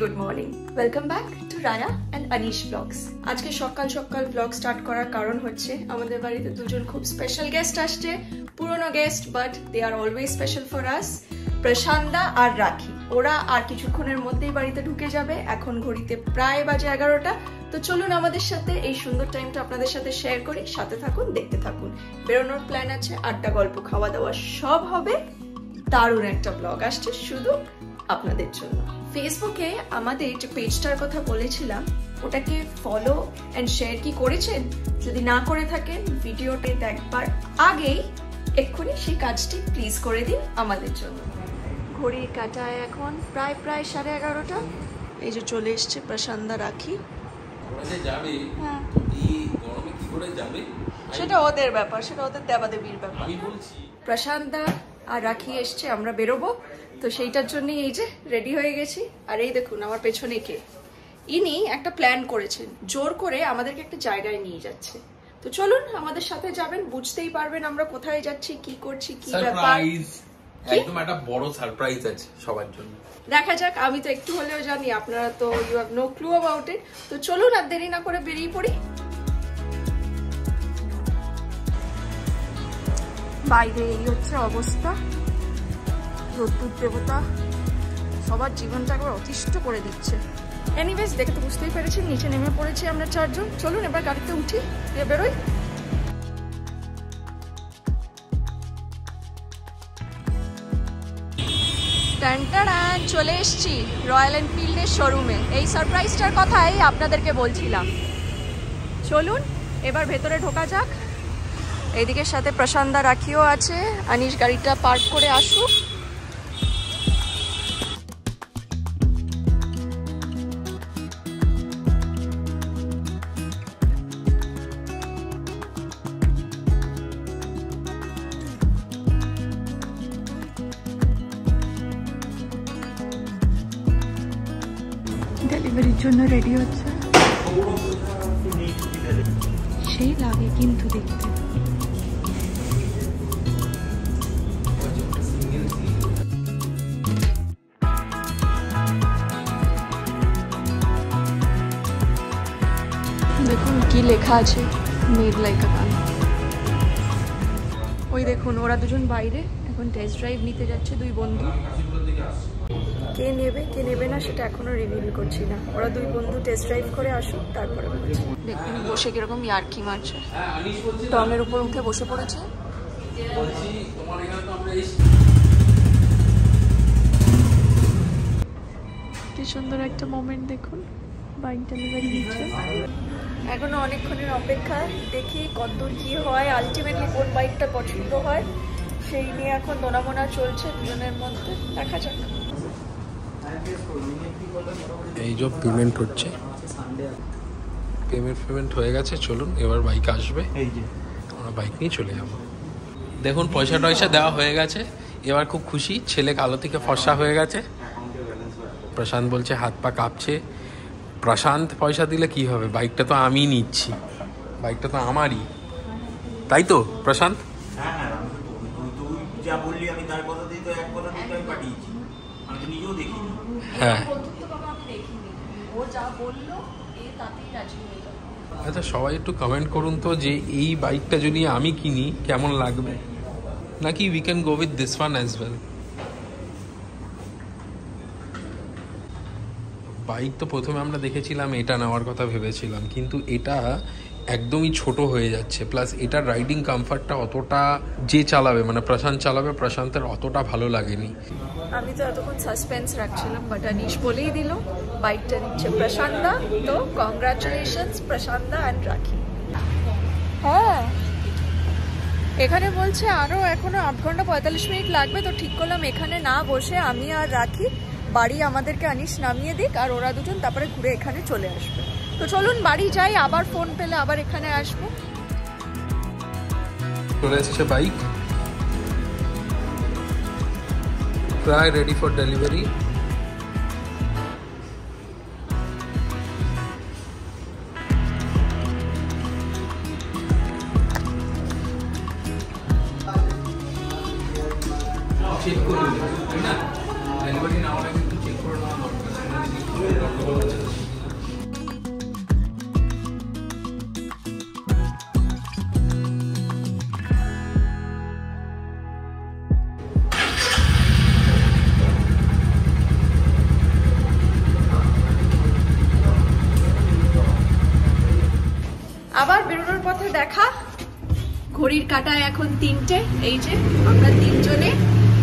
Good morning, welcome back to Raya and Anish vlogs. আজকে সকাল সকাল ব্লগ স্টার্ট করার কারণ হচ্ছে আমাদের বাড়িতে দুজন খুব স্পেশাল গেস্ট আসছে, পুরনো guest, but they are always special for us. প্রশান্দা আর রাখি, ওরা আর কিছুক্ষণের মধ্যেই বাড়িতে ঢুকে যাবে। এখন ঘড়িতে প্রায় বাজে 11টা। তো চলুন আমাদের সাথে এই সুন্দর টাইমটা আপনাদের সাথে শেয়ার করি, সাথে থাকুন, দেখতে থাকুন। বেরোনোর প্ল্যান আছে, আড্ডা, গল্প, খাওয়া দাওয়া সব হবে। দারুণ একটা ব্লগ আসছে শুধু আপনাদের জন্য। ফেসবুকে আমাদের যে পেজটার কথা বলেছিলাম, ওটাকে ফলো অ্যান্ড শেয়ার কি করেছেন? যদি না করে থাকেন, ভিডিওতে দেখবার আগেই এক্ষুনি সেই কাজটি প্লিজ করে দিন আমাদের জন্য। ঘড়ির কাঁটায় এখন প্রায় 11:30। এই যে চলে এসছে প্রশান্দা, রাখি। হ্যাঁ, সেটা ওদের ব্যাপার, সেটা ওদের দেবাদেবীর ব্যাপার। প্রশান্দা আর রাখি এসছে, আমরা বেরোবো, তো সেইটার জন্যই এই যে রেডি হয়ে গেছি। আর এই দেখুন আমার পেছনে কে, ইনি একটা প্ল্যান করেছেন, জোর করে আমাদেরকে একটা জায়গায় নিয়ে যাচ্ছে। তো চলুন আমাদের সাথে যাবেন, বুঝতেই পারবেন আমরা কোথায় যাচ্ছি, কি করছি, কি ব্যাপার। একদম একটা বড় সারপ্রাইজ আছে সবার জন্য, দেখা যাক। আমি তো একটু হলেও জানি, আপনারা তো you have no clue about it. তো চলুন আর দেরি না করে বেরিয়ে পড়ি। বাইরে এই হচ্ছে অবস্থা, রোদ্দুর দেবতা সবার জীবনটা একবার অতিষ্ঠ করে দিচ্ছে। এনিওয়েজ, দেখে তো বুঝতেই পেরেছেন, নিচে নেমে পড়েছি আমরা চারজন। চলুন এবার গাড়িতে উঠি, দিয়ে বেরোই। টানটাড়ান, চলে এসছি রয়্যাল এনফিল্ডের শোরুমে। এই সারপ্রাইজটার কথাই আপনাদেরকে বলছিলাম। চলুন এবার ভেতরে ঢোকা যাক। এইদিকে সাথে প্রশান্দা, রাখিও আছে। আনিশ গাড়িটা পার্ক করে আসুক। ডেলিভারির জন্য রেডি হচ্ছে। সেই লাগে কিন্তু দেখতে। দেখুন কি লেখা আছে, মেড লাইক আ গান। ওই দেখুন ওরা দুজন বাইরে এখন টেস্ট ড্রাইভ নিতে যাচ্ছে, দুই বন্ধু। কে নেবে কে নেবে না সেটা এখনো রিভিল করছি না, ওরা দুই বন্ধু টেস্ট ড্রাইভ করে আসুক, তারপরে বলছি। দেখুন বসে কিরকম ইয়ার্কি মারছে, টমের উপর উঠে বসে পড়েছে। কি সুন্দর একটা মোমেন্ট দেখুন, বাইক ডেলিভারি দিচ্ছে। এখনো অনেকক্ষণের অপেক্ষা, দেখি কতদূর কি হয়, আলটিমেটলি কোন বাইকটা পছন্দ হয় সেই নিয়ে এখন দোনামোনা চলছে দুজনের মধ্যে। দেখা যাক। এই যে পেমেন্ট হচ্ছে, পেমেন্ট হয়ে গেছে। চলুন এবার বাইক আসবে, আমরা বাইক নিয়ে চলে যাবো। দেখুন পয়সা টয়সা দেওয়া হয়ে গেছে, এবার খুব খুশি। ছেলে কালো থেকে ফর্সা হয়ে গেছে। প্রশান্ত বলছে হাত পা কাঁপছে। প্রশান্ত পয়সা দিলে কি হবে, বাইকটা তো আমি নিচ্ছি, বাইকটা তো আমারই, তাই তো প্রশান্ত? হ্যাঁ, আচ্ছা সবাই একটু কমেন্ট করুন তো যে এই বাইকটা যদি আমি কিনি কেমন লাগবে, নাকি we can go with this one as well. Bike তো প্রথমে আমরা দেখেছিলাম এটা নেওয়ার কথা ভেবেছিলাম, কিন্তু এটা একদমই ছোট হয়ে যাচ্ছে, প্লাস এটার রাইডিং কমফর্টটা অতটা যে চালাবে, মানে প্রশান্ত চালাবে, প্রশান্তের অতটা ভালো লাগেনি। আমি তো এতক্ষণ সাসপেন্স রাখছিলাম, বাট আনিশ বলেই দিল বাইকটা নিচ্ছে প্রশান্দা। তো কংগ্রাচুলেশনস প্রশান্দা অ্যান্ড রাখি। হ্যাঁ, এখানে বলছে আরও এখনো 8 ঘন্টা 45 মিনিট লাগবে। তো ঠিক করলাম এখানে না বসে আমি আর রাখি বাড়ি আমাদেরকে আনিশ নামিয়ে দিক, আর ওরা দুজন তারপরে ঘুরে এখানে চলে আসবে। তো চলুন বাড়ি যাই, আবার ফোন পেলে আবার এখানে আসবো। চলে এসেছে বাইক, প্রায় রেডি ফর ডেলিভারি। চেক করে না ডেলিভারি না হলে কিন্তু চেক করে নেওয়া দরকার। দেখা। ঘড়ির কাঁটায় এখন 3টে। এই যে আমরা 3 জনে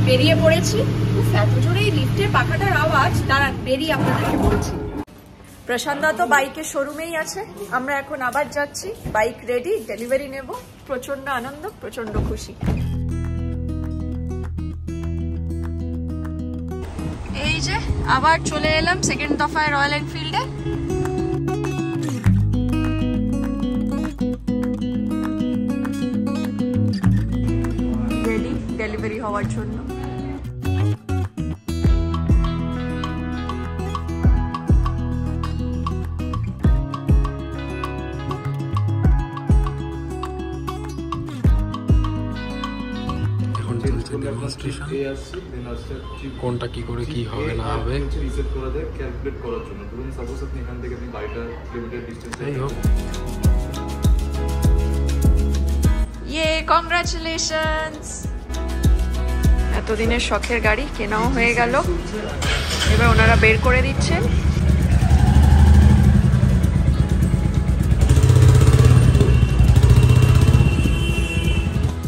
বেরিয়ে পড়েছি। এত জোরে এই লিফটের পাখাটার আওয়াজ, দাঁড়ান বেরিয়ে আপনাদেরকে বলছি। প্রশান্ত তো বাইকের শোরুমেই আছে, আমরা এখন আবার যাচ্ছি। বাইক রেডি, ডেলিভারি নেব। প্রচন্ড আনন্দ, প্রচন্ড খুশি। এই যে আবার চলে এলাম সেকেন্ড দফায় রয়্যাল এনফিল্ডে। রেডি ডেলিভারি হওয়ার জন্য। কোনটা কি করে কি হবে না হবে রিসেট করা যায় ক্যালকুলেট করার জন্য। ধরুন সাপোজ আপনি এখান থেকে আপনি গাড়িটা কিলোমিটার ডিসটেন্সে কংগ্রাচুলেশনস, এতদিনের শখের গাড়ি কেনাও হয়ে গেল। এবার ওনারা বের করে দিচ্ছেন।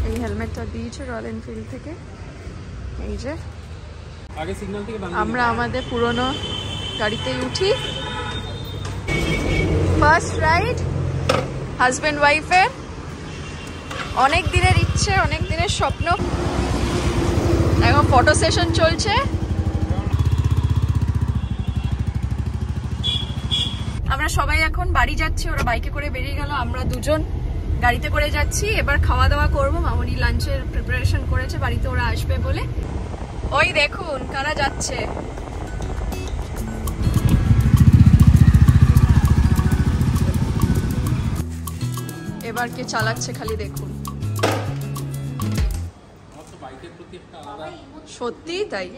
এই হেলমেটটা দিয়েছে রয়্যাল এনফিল্ড থেকে। এই যে আমরা আমাদের পুরনো গাড়িতেই উঠি। ফার্স্ট রাইড হাজব্যান্ড ওয়াইফের, অনেক দিনের ইচ্ছে, অনেক দিনের স্বপ্ন। এখন ফটো সেশন চলছে। আমরা সবাই এখন বাড়ি যাচ্ছি, ওরা বাইকে করে বেরিয়ে গেল, আমরা দুজন গাড়িতে করে যাচ্ছি। এবার খাওয়া দাওয়া করবো। মামনি লাঞ্চের প্রিপারেশন করেছে, বাড়িতে ওরা আসবে বলে। ওই দেখুন কারা যাচ্ছে। এবার কে চালাচ্ছে খালি দেখুন। সত্যি তাই,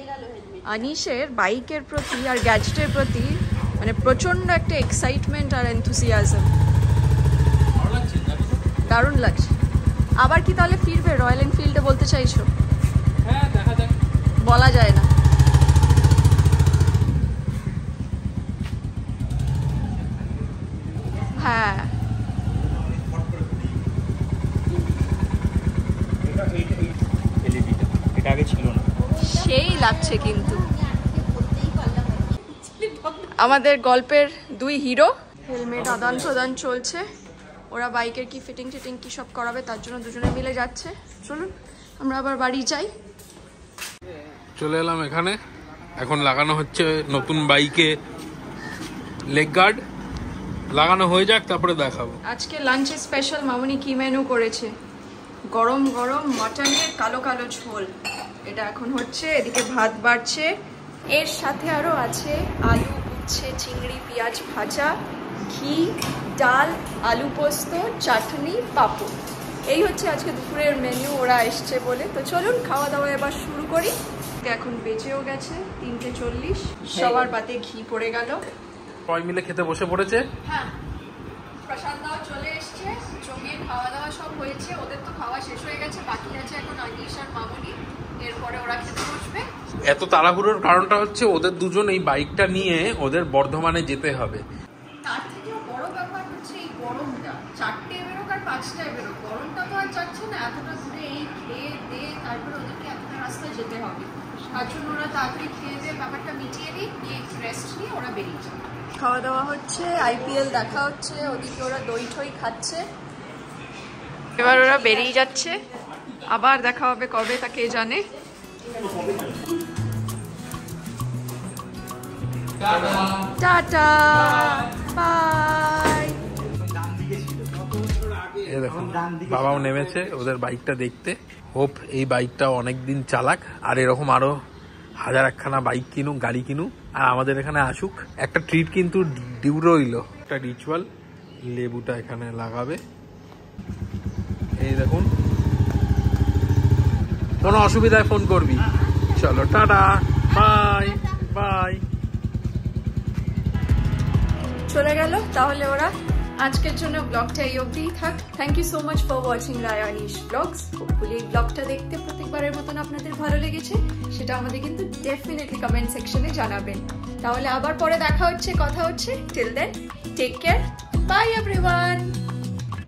আনিশের বাইকের প্রতি আর গ্যাজেটের প্রতি মানে প্রচন্ড একটা এক্সাইটমেন্ট আর এনথুসিয়াজম। দারুণ লাগছে। আবার কি তাহলে ফিরবে রয়্যাল এনফিল্ডে বলতে চাইছো? হ্যাঁ দেখা যাক, বলা যায় না। হ্যাঁ এটা আগে ছিল না, সেই লাগছে। কিন্তু আমাদের গল্পের 2 হিরো। হেলমেট আদান প্রদান চলছে। ওরা বাইকের কি ফিটিং টিটিং কি সব করাবে, তার জন্য দুজনে মিলে যাচ্ছে। চলুন আমরা আবার বাড়ি যাই। চলে এলাম এখানে। এখন লাগানো হচ্ছে নতুন বাইকে লেগ গার্ড। লাগানো হয়ে যাক, তারপরে দেখাবো। আজকে লাঞ্চে স্পেশাল মামনি কি মেনু করেছে। গরম গরম মটনের কালো কালো ঝোল, এটা এখন হচ্ছে। এদিকে ভাত বাড়ছে, এর সাথে আরো আছে আলু, উচ্ছে, চিংড়ি, পেঁয়াজ ভাজা, ঘি, ডাল, আলু পোস্ত, চাটনি, পাঁপড়। এই হচ্ছে আজকে দুপুরের মেনু, ওরা এসছে বলে। তো চলুন খাওয়া দাওয়া এবার শুরু করি। এখন বেজেও গেছে 3:40, সবার পাতে ঘি পড়ে গেল। সবাই মিলে খেতে বসে পড়েছে। হ্যাঁ, প্রশান্তও চলে এসছে, জমিয়ে খাওয়া দাওয়া সব হয়েছে। ওদের তো খাওয়া শেষ হয়ে গেছে, বাকি আছে এখন আনিশ আর মামনি। এরপরে ওরা খেতে বসবে। এত তাড়াহুড়োর কারণটা হচ্ছে ওদের দুজন এই বাইকটা নিয়ে ওদের বর্ধমানে যেতে হবে। তার থেকেও বড় ব্যাপার হচ্ছে এই গরমটা। 4টায় বেরোক আর 5টায় বেরোক, গরমটা তো আর যাচ্ছে না। এতটা দূরে এই খেয়ে দিয়ে তারপরে ওদেরকে এতটা রাস্তায় যেতে হবে। তার জন্য ওরা তাড়াতাড়ি খেয়ে দিয়ে ব্যাপারটা মিটিয়ে নিয়ে রেস্ট নিয়ে ওরা বেরিয়ে যায়। খাওয়া দাওয়া হচ্ছে, IPL দেখা হচ্ছে, ওদিকে ওরা দই ঠই খাচ্ছে। এবার ওরা বেরিয়ে যাচ্ছে, আবার দেখা হবে কবে তা কে জানে। Tata bye. এই দেখুন বাবাও নেমেছে ওদের বাইকটা দেখতে। হোপ এই বাইকটা অনেকদিন চালাক, আর এরকম আরো 1000-একখানা বাইক কিনুক, গাড়ি কিনুক, আর আমাদের এখানে আসুক। একটা ট্রিট কিন্তু ডিউ রইল, একটা রিচুয়াল। লেবুটা এখানে লাগাবে। এই দেখুন, কোনো অসুবিধায় ফোন করবি। চলো টাটা বাই বাই। চলে গেল তাহলে ওরা। আজকের জন্য ব্লগটা এই অবধিই থাক। Thank you so much for watching Raya Anish vlogs. Hopefully এই ব্লগটা দেখতে প্রত্যেকবারের মতন আপনাদের ভালো লেগেছে, সেটা আমাদের কিন্তু ডেফিনেটলি কমেন্ট সেকশনে জানাবেন। তাহলে আবার পরে দেখা হচ্ছে, কথা হচ্ছে। Till then take care, bye everyone.